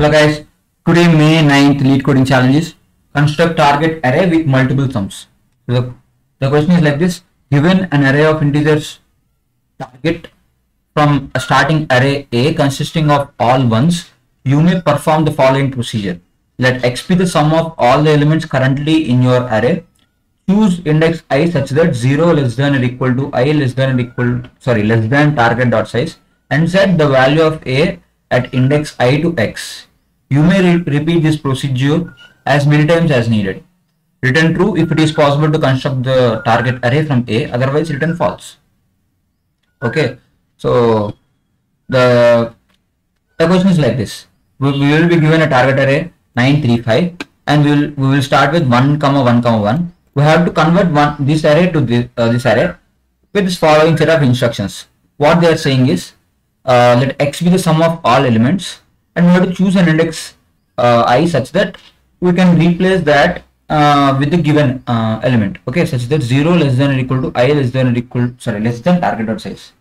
Hello guys, today May 9th lead coding challenge is construct target array with multiple sums. So the question is like this: given an array of integers target from a starting array A consisting of all ones, you may perform the following procedure. Let x be the sum of all the elements currently in your array. Choose index I such that 0 less than or equal to I less than target dot size, and set the value of A at index I to x. You may repeat this procedure as many times as needed. Return true if it is possible to construct the target array from A, otherwise return false. Okay, so the question is like this: we will be given a target array 9, 3, 5, and we will start with 1, 1, 1. We have to convert this array to this array with this following set of instructions. What they are saying is, let x be the sum of all elements, and we have to choose an index I such that we can replace that with the given element. Okay, such that 0 less than or equal to I less than target dot size.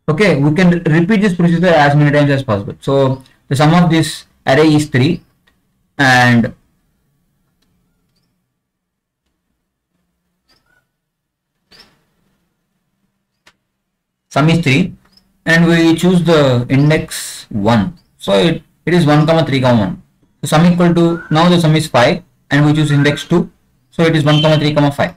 Okay, we can repeat this procedure as many times as possible. So the sum of this array is 3, and sum is 3, and we choose the index 1. So it is 1, 3, 1. So sum equal to, now the sum is 5, and we choose index 2. So it is 1, 3, 5.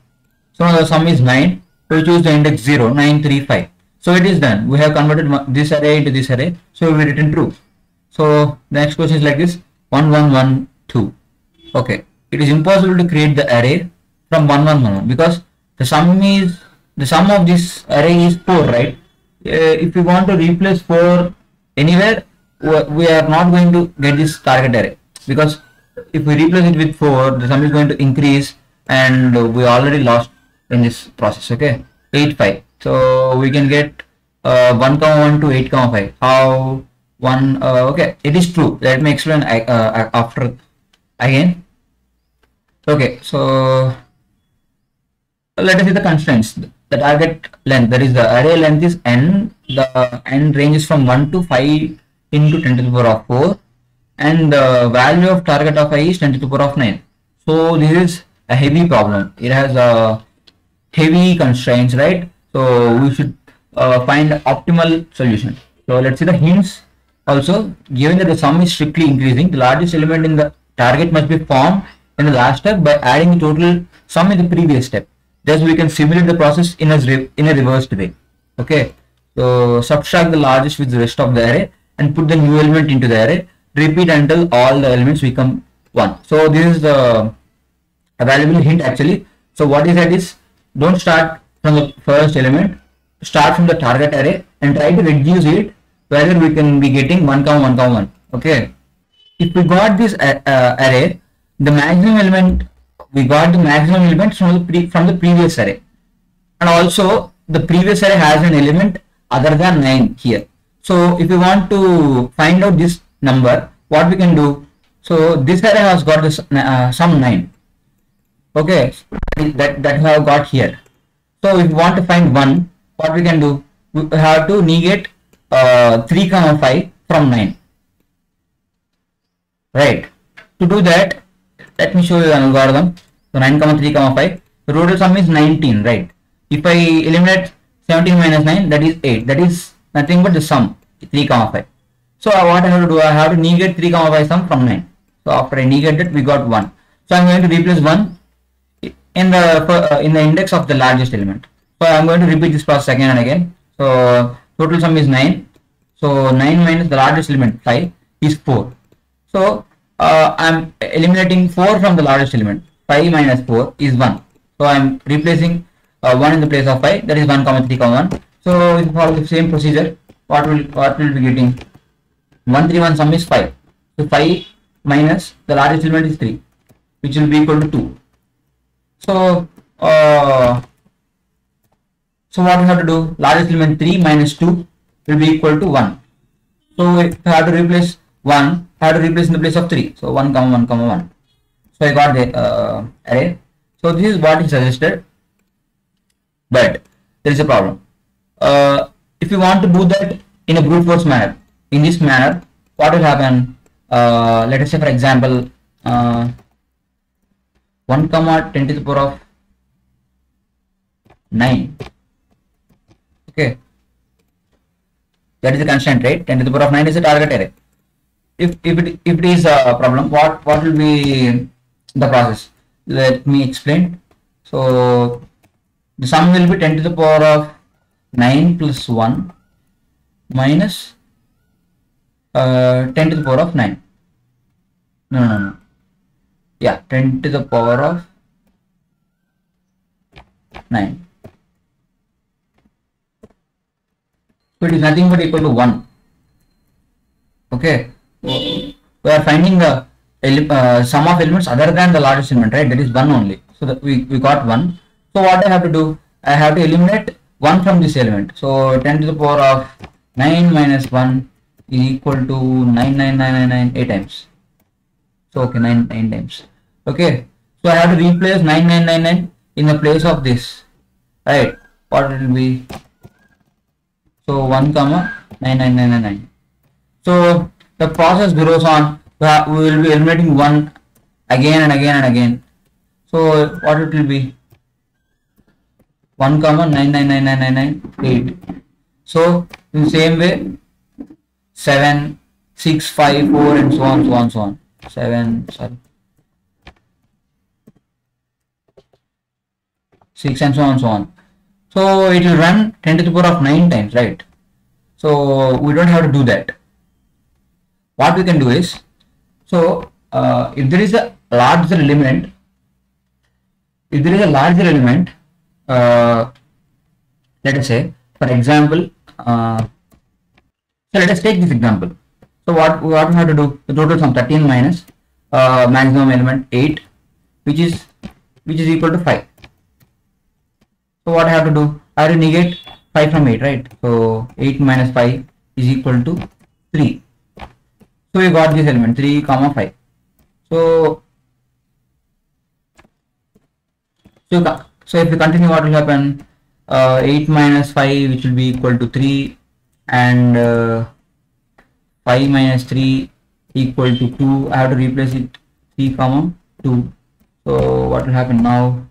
So now the sum is 9. We choose the index 0, 9, 3, 5. So it is done. We have converted this array into this array. So we return true. So the next question is like this: 1, 1, 1, 2. Okay, it is impossible to create the array from 1, 1, 1, 1 because the sum of this array is 4, right? If we want to replace 4 anywhere, we are not going to get this target array, because if we replace it with 4, the sum is going to increase, and we already lost in this process. Okay, 8, 5. So we can get 1, 1 to 8, 5. How 1? Okay, it is true. Let me explain after again. Okay, so let us see the constraints. The target length, that is the array length, is n. The n ranges from 1 to 5 into 10 to the power of 4, and the value of target of I is 10 to the power of 9. So this is a heavy problem. It has heavy constraints, right? So we should find the optimal solution. So let's see the hints. Also, given that the sum is strictly increasing, the largest element in the target must be formed in the last step by adding the total sum in the previous step. Thus, we can simulate the process in a reversed way. Okay, so subtract the largest with the rest of the array and put the new element into the array. Repeat until all the elements become 1. So this is the available hint actually. So what is that is, don't start from the first element, start from the target array and try to reduce it, whether we can be getting 1, 1, 1. Okay, if we got this array, the maximum element, we got the maximum elements from the previous array, and also the previous array has an element other than 9 here. So if we want to find out this number, what we can do? So this array has got this sum 9. Okay, that we have got here. So if we want to find 1, what we can do? We have to negate 3, 5 from 9. Right. To do that, let me show you an algorithm. So 9, 3, 5. The total sum is 19, right? If I eliminate 17 minus 9, that is 8. That is nothing but the sum 3, 5. So what I have to do? I have to negate 3, 5 sum from 9. So after I negate it, we got 1. So I am going to replace 1 in the index of the largest element. So I am going to repeat this process again and again. So total sum is 9. So 9 minus the largest element 5 is 4. So I am eliminating 4 from the largest element. 5 minus 4 is 1. So I am replacing 1 in the place of 5. That is 1, 3, 1. So if we follow the same procedure, what will be getting? 1, 3, 1 sum is 5. So 5 minus the largest element is 3, which will be equal to 2. So what we have to do? Largest element 3 minus 2 will be equal to 1. So if I have to replace 1, I have to replace in the place of 3. So 1, 1, 1. So I got the array. So this is what is suggested, but there is a problem. If you want to do that in a brute force manner, in this manner, what will happen? let us say for example 1 comma 10 to the power of 9. Okay, that is a constant, right? 10 to the power of 9 is a target array. If it is a problem, what will be the process? Let me explain. So the sum will be 10 to the power of 9 plus 1 minus 10 to the power of 9. No. Yeah, 10 to the power of 9. So it is nothing but equal to 1. Okay. We are finding the sum of elements other than the largest element, right? That is 1 only. So that we got 1. So what I have to do? I have to eliminate 1 from this element. So 10 to the power of 9 minus 1 is equal to 99999 8 times. So okay, 9 times. Okay. So I have to replace 9999 in the place of this. Right. What it will be? So 1 comma 99999. So the process goes on. We will be eliminating 1 again and again and again. So what it will be? 1 comma 99999 8. So in the same way 7 6 5 4 and so on 7 sorry 6 and so on. So it will run 10 to the power of 9 times, right? So we don't have to do that. What we can do is, so if there is a larger element, let us say for example, so let us take this example. So what we have to do? The total sum 13 minus maximum element 8, which is equal to 5. So what I have to do? I have to negate 5 from 8, right? So 8 minus 5 is equal to 3. So we got this element 3 comma 5. So if we continue, what will happen? 8 minus 5, which will be equal to 3, and 5 minus 3 equal to 2. I have to replace it 3 comma 2. So what will happen now?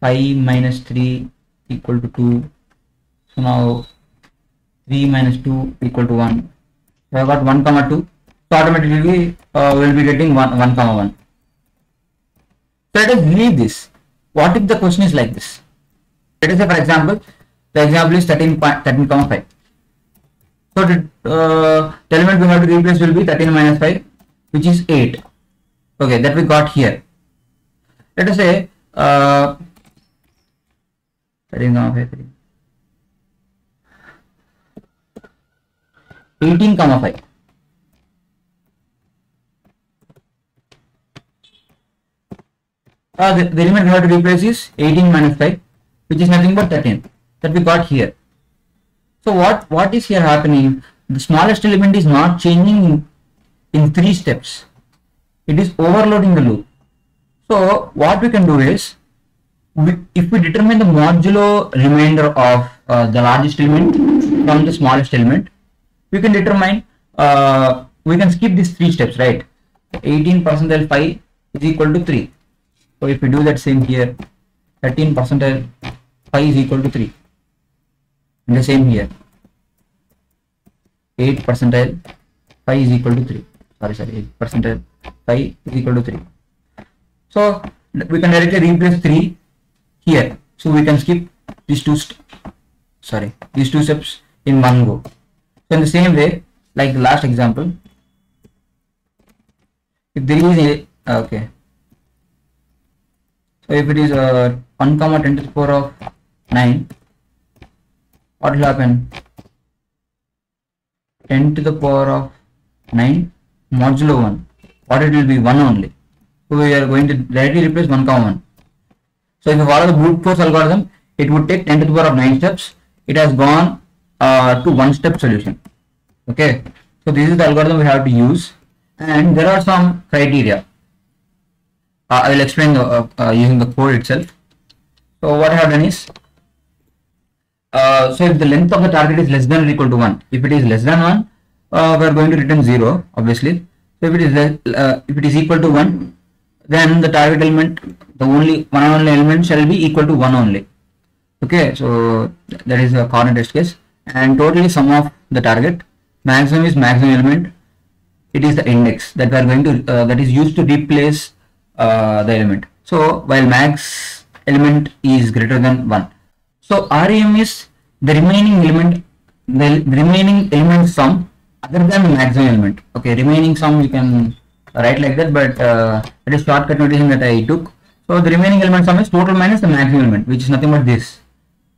5 minus 3 equal to 2. So now 3 minus 2 equal to 1. So I got 1 comma 2. So automatically we will be getting 1 comma 1. So let us leave this. What if the question is like this? Let us say for example, the example is 13 comma 5. So the element we have to replace will be 13 minus 5, which is 8. Okay, that we got here. Let us say 13 comma 5, 18 comma 5. The element we have to replace is 18 minus 5, which is nothing but 13 that we got here. So what is here happening? The smallest element is not changing in 3 steps. It is overloading the loop. So what we can do is, if we determine the modulo remainder of the largest element from the smallest element, we can determine, we can skip these 3 steps, right? 18 percentile 5 is equal to 3. So if we do that same here, 13 percentile 5 is equal to 3. And the same here, 8 percentile 5 is equal to 3. Sorry, 8 percentile 5 is equal to 3. So we can directly replace 3 here. So we can skip these two steps in one go. So in the same way, like the last example, if there is a okay. So if it is 1 comma 10 to the power of 9, what will happen? 10 to the power of 9 modulo 1. What it will be? 1 only. So we are going to directly replace 1 comma 1. So if you follow the brute force algorithm, it would take 10 to the power of 9 steps. It has gone to 1 step solution. Okay. So this is the algorithm we have to use, and there are some criteria. I will explain using the code itself. So what I have done is, so if the length of the target is less than or equal to 1, if it is less than 1, we are going to return 0, obviously. So if it is equal to 1, then the target element, the only one and only element shall be equal to 1 only. Okay, so that is a corner test case. And totally sum of the target, maximum is maximum element, it is the index that we are going to that is used to replace the element. So while max element is greater than 1, so REM is the remaining element, the remaining element sum other than the maximum element. Okay, remaining sum you can write like that, but it is shortcut notation that I took. So the remaining element sum is total minus the maximum element, which is nothing but this.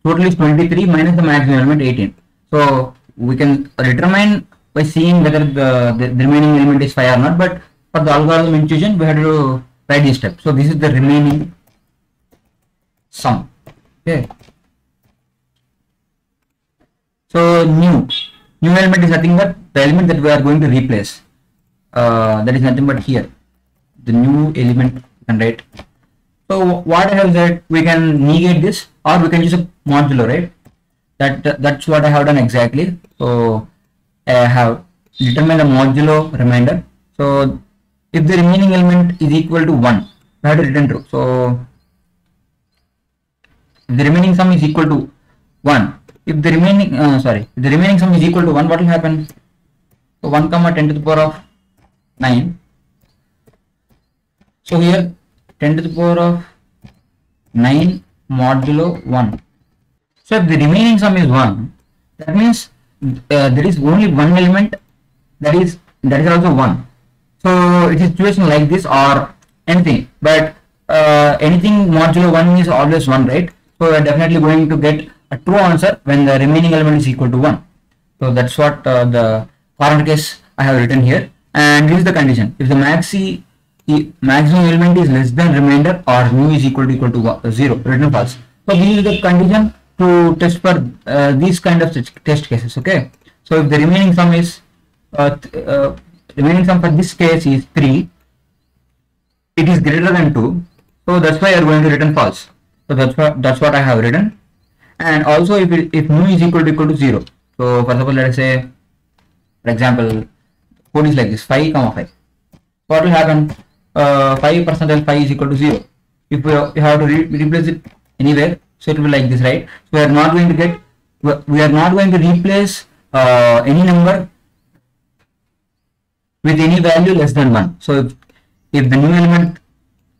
Total is 23 minus the maximum element 18. So we can determine by seeing whether the remaining element is 5 or not, but for the algorithm intuition we have to write this step. So this is the remaining sum. Okay. So new element is nothing but the element that we are going to replace. That is nothing but here the new element you can write. So what I have said, we can negate this or we can use a modulo, right? That's what I have done exactly. So I have determined a modulo remainder. So if the remaining element is equal to 1, we have to return true. So if the remaining sum is equal to 1, if the remaining if the remaining sum is equal to 1, what will happen? So 1 comma 10 to the power of 9. So here 10 to the power of 9 modulo 1. So if the remaining sum is 1, that means there is only one element that is also 1. So it is situation like this or anything, but anything modulo 1 is always 1, right? So we are definitely going to get a true answer when the remaining element is equal to 1. So that's what the corner case I have written here, and this is the condition. If the maximum element is less than remainder or mu is equal to 0, return false. So this is the condition to test for these kind of test cases. Okay, so if the remaining sum is remaining sum for this case is 3, it is greater than 2, so that's why you are going to return false. So that's what I have written. And also if mu is equal to 0, so for example, let us say, for example, code is like this: 5 comma 5. What will happen? 5% 5 is equal to 0. If we have to replace it anywhere, so it will be like this, right? So we are not going to replace any number with any value less than 1. So if the new element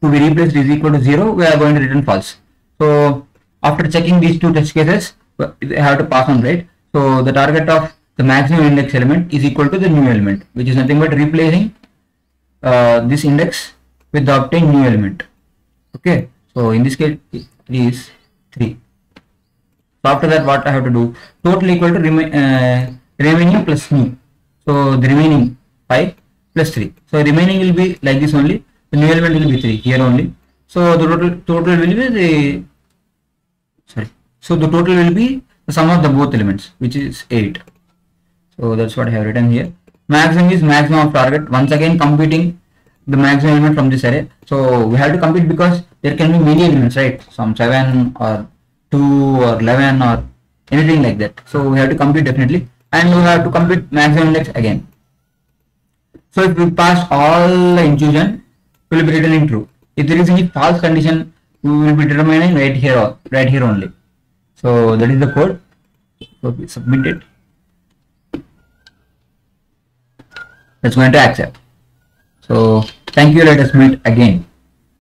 to be replaced is equal to 0, we are going to return false. So after checking these two test cases, we have to pass on, right? So the target of the maximum index element is equal to the new element, which is nothing but replacing this index with the obtained new element. Okay, so in this case it is 3. So after that, what I have to do? Total equal to remaining plus new. So the remaining 5 plus 3. So remaining will be like this only. The new element will be 3 here only. So the total will be So the total will be the sum of the both elements, which is 8. So that's what I have written here. Maximum is maximum of target. Once again computing the maximum element from this array. So we have to compute because there can be many elements, right? Some 7 or 2 or 11 or anything like that. So we have to compute definitely, and we have to compute maximum index again. So if we pass all the intuition, we will be returning true. If there is any false condition, we will be determining right here only. So that is the code. So we submit it. It's going to accept. So thank you. Let us meet again.